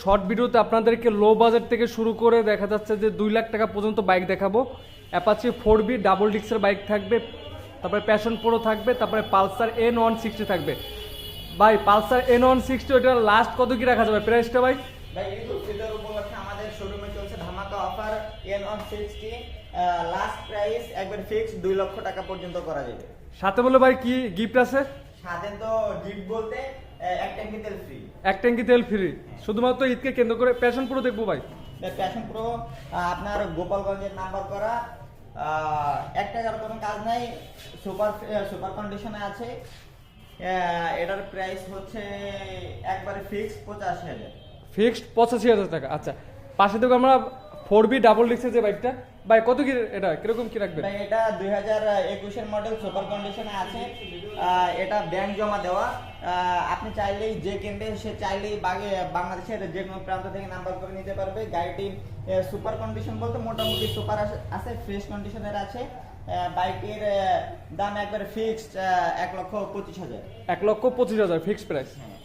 Short ভিডিওতে আপনাদেরকে low budget থেকে শুরু করে দেখা যাচ্ছে যে 2 লাখ টাকা পর্যন্ত বাইক দেখাবো। অ্যাপাচি 4B ডাবল ডিক্সের বাইক থাকবে, তারপরে প্যাশন প্রো থাকবে, তারপরে পালসার N160 থাকবে। ভাই পালসার N160 ওটা লাস্ট কত কি রাখা যাবে প্রাইসটা ভাই? ভাই ঈদ উল ফিতর উপলক্ষে আমাদের শোরুমে চলছে ধামাকা অফার N160 লাস্ট প্রাইস একবার ফিক্স 2 লক্ষ টাকা পর্যন্ত করা যাবে। সাথে বলে ভাই কি গিফট আছে? সাথে তো গিফট বলতে এক ট্যাঙ্কি তেল ফ্রি। এক ট্যাঙ্কি তেল ফ্রি। শুধুমাত্র ঈদকে কেন্দ্র করে প্যাশন প্রো দেখবো ভাই। প্যাশন প্রো আপনার গোপালগঞ্জের নাম্বার করা, এক টাকার কোনো কাজ নাই, সুপার কন্ডিশনে আছে। এটার প্রাইস হচ্ছে একবারে ফিক্স 85,000। ফিক্সড 85,000 টাকা। আচ্ছা, পাশে দেখো আমরা 4B ডাবল ডিক্সের যে বাইকটা, ভাই কত কি এটা কিরকম কি রাখবেন? ভাই এটা 2021 এর মডেল, সুপার কন্ডিশনে আছে। এটা ব্যাংক জমা দেওয়া। আপনি চাইলেই যে কিনবে সে চাইলেই বাংলাদেশের যে কোনো প্রান্ত থেকে নাম্বার করে নিতে পারবে। গাড়িটি সুপার কন্ডিশন বলতে মোটামুটি সুপার আছে, ফ্রেশ কন্ডিশনের আছে। বাইকের দাম একবারে ফিক্সড 1,25,000। 1,25,000 fixed price. হ্যাঁ।